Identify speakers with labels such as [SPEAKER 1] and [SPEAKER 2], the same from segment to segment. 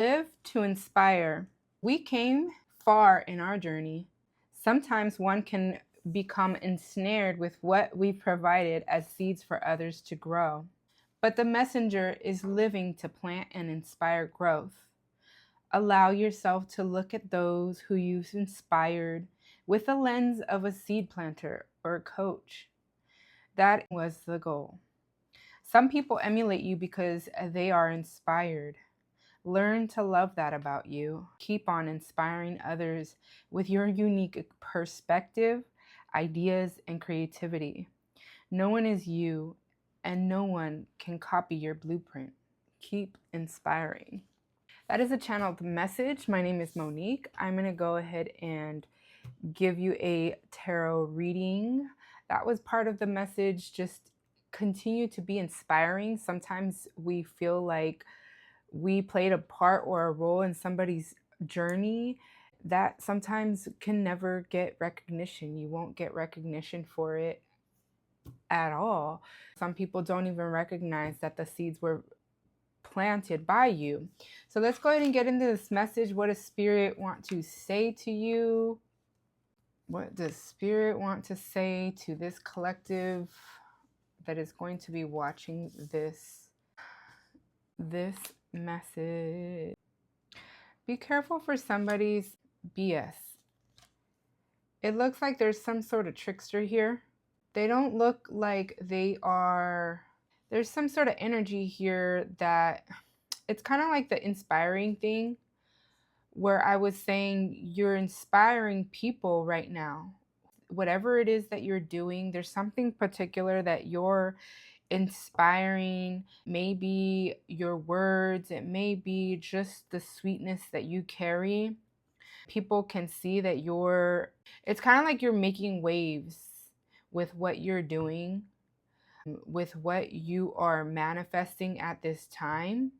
[SPEAKER 1] Live to inspire. We came far in our journey. Sometimes one can become ensnared with what we provided as seeds for others to grow. But the messenger is living to plant and inspire growth. Allow yourself to look at those who you've inspired with the lens of a seed planter or a coach. That was the goal. Some people emulate you because they are inspired. Learn to love that about you. Keep on inspiring others with your unique perspective, ideas, and creativity. No one is you, and no one can copy your blueprint. Keep inspiring. That is a channeled message. My name is Monique. I'm going to go ahead and give you a tarot reading. That was part of the message. Just continue to be inspiring. Sometimes we feel like we played a part or a role in somebody's journey that sometimes can never get recognition. You won't get recognition for it at all. Some people don't even recognize that the seeds were planted by you. So let's go ahead and get into this message. What does Spirit want to say to you? What does Spirit want to say to this collective that is going to be watching this message? Be careful for somebody's BS. It looks like there's some sort of trickster here. They don't look like they are. There's some sort of energy here that it's kind of like the inspiring thing where I was saying you're inspiring people right now. Whatever it is that you're doing, there's something particular that you're inspiring. Maybe your words, it may be just the sweetness that you carry. People can see that it's kind of like you're making waves with what you're doing, with what you are manifesting at this time.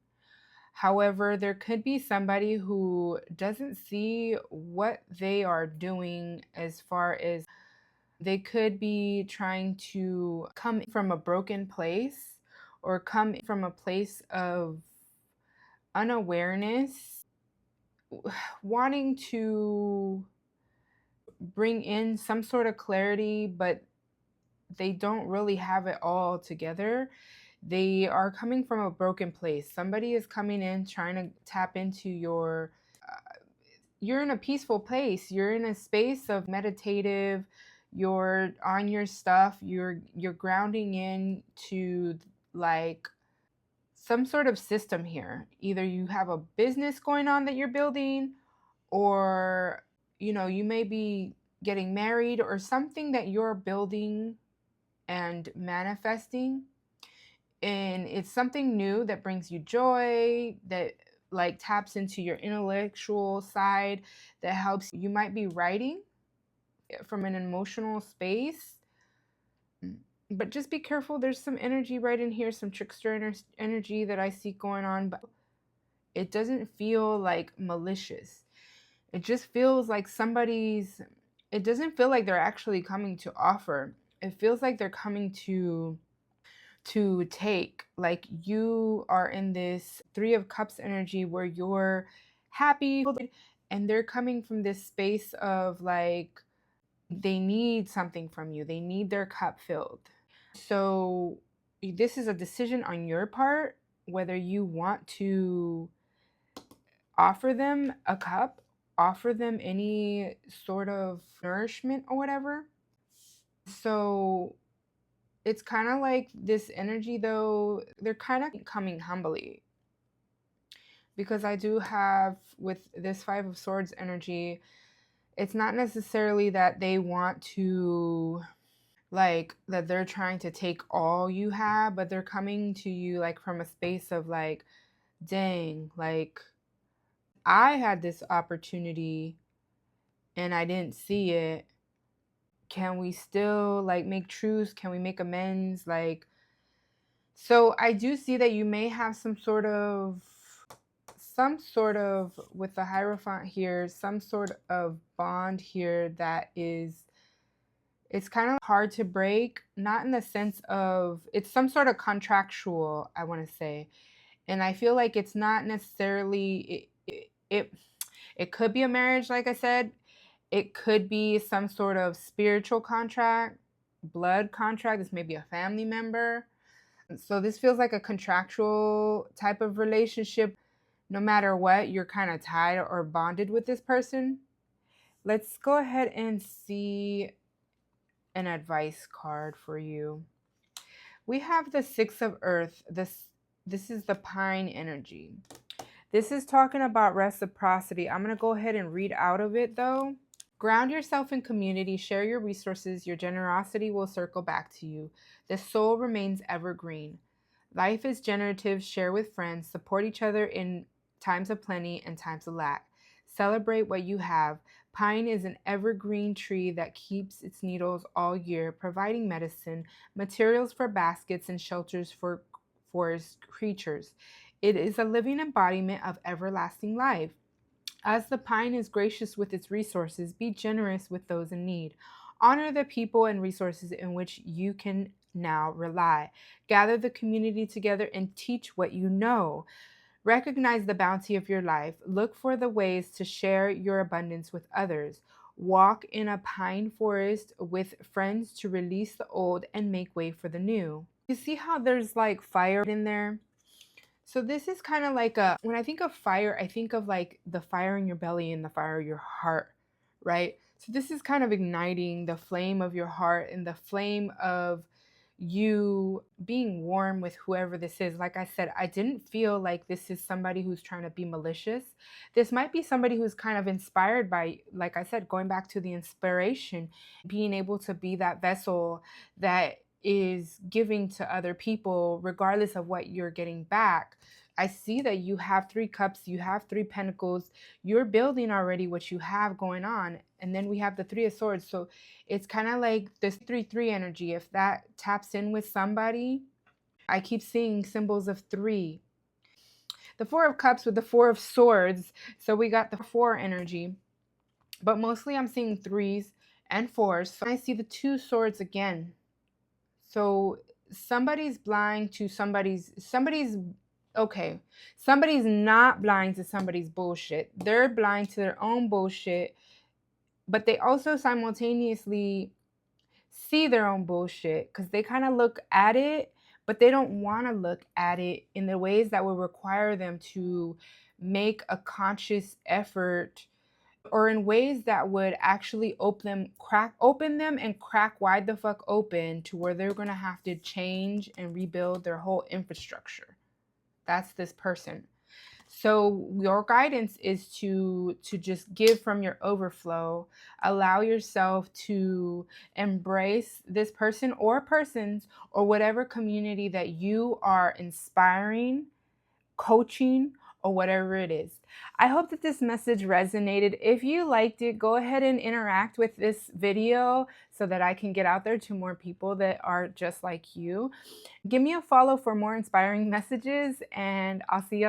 [SPEAKER 1] However, there could be somebody who doesn't see what they are doing, as far as they could be trying to come from a broken place or come from a place of unawareness, wanting to bring in some sort of clarity, but they don't really have it all together. They are coming from a broken place. Somebody is coming in trying to tap into you're in a peaceful place. You're in a space of meditative, you're on your stuff, you're grounding in to like some sort of system here. Either you have a business going on that you're building, or you may be getting married, or something that you're building and manifesting, and it's something new that brings you joy, that like taps into your intellectual side, that helps. You might be writing from an emotional space, but just be careful. There's some energy right in here, some trickster energy that I see going on, but it doesn't feel like malicious. It just feels like it doesn't feel like they're actually coming to offer. It feels like they're coming to take. Like you are in this Three of Cups energy where you're happy, and they're coming from this space of like they need something from you. They need their cup filled. So this is a decision on your part, whether you want to offer them a cup, offer them any sort of nourishment or whatever. So it's kind of like this energy, though, they're kind of coming humbly. Because I do have, with this Five of Swords energy, it's not necessarily that they want to, like, that they're trying to take all you have, but they're coming to you like from a space of like, dang, like I had this opportunity and I didn't see it. Can we still like make truce? Can we make amends? Like, so I do see that you may have some sort of, with the Hierophant here, some sort of bond here that is, it's kind of hard to break, not in the sense of, it's some sort of contractual, I want to say. And I feel like it's not necessarily, It could be a marriage, like I said. It could be some sort of spiritual contract, blood contract. This may be a family member. So this feels like a contractual type of relationship. No matter what, you're kind of tied or bonded with this person. Let's go ahead and see an advice card for you. We have the Six of Earth. This is the pine energy. This is talking about reciprocity. I'm going to go ahead and read out of it though. Ground yourself in community, share your resources, your generosity will circle back to you. The soul remains evergreen. Life is generative, share with friends, support each other in times of plenty and times of lack. Celebrate what you have. Pine is an evergreen tree that keeps its needles all year, providing medicine, materials for baskets, and shelters for forest creatures. It is a living embodiment of everlasting life. As the pine is gracious with its resources, be generous with those in need. Honor the people and resources in which you can now rely. Gather the community together and teach what you know. Recognize the bounty of your life. Look for the ways to share your abundance with others. Walk in a pine forest with friends to release the old and make way for the new. You see how there's like fire in there? So this is kind of like when I think of fire, I think of like the fire in your belly and the fire of your heart, right? So this is kind of igniting the flame of your heart and the flame of you being warm with whoever this is. Like I said, I didn't feel like this is somebody who's trying to be malicious. This might be somebody who's kind of inspired by, like I said, going back to the inspiration, being able to be that vessel that is giving to other people regardless of what you're getting back. I see that you have 3 cups, you have 3 pentacles, you're building already what you have going on. And then we have the 3 of swords. So it's kind of like this 3-3 energy. If that taps in with somebody, I keep seeing symbols of 3. The 4 of cups with the 4 of swords. So we got the 4 energy, but mostly I'm seeing 3s and 4s. So I see the 2 swords again. So somebody's blind to somebody's okay. Somebody's not blind to somebody's bullshit. They're blind to their own bullshit, but they also simultaneously see their own bullshit because they kind of look at it, but they don't want to look at it in the ways that would require them to make a conscious effort, or in ways that would actually open them and crack wide the fuck open to where they're going to have to change and rebuild their whole infrastructure. That's this person. So your guidance is to just give from your overflow. Allow yourself to embrace this person or persons or whatever community that you are inspiring, coaching, or whatever it is. I hope that this message resonated. If you liked it, go ahead and interact with this video so that I can get out there to more people that are just like you. Give me a follow for more inspiring messages, and I'll see you on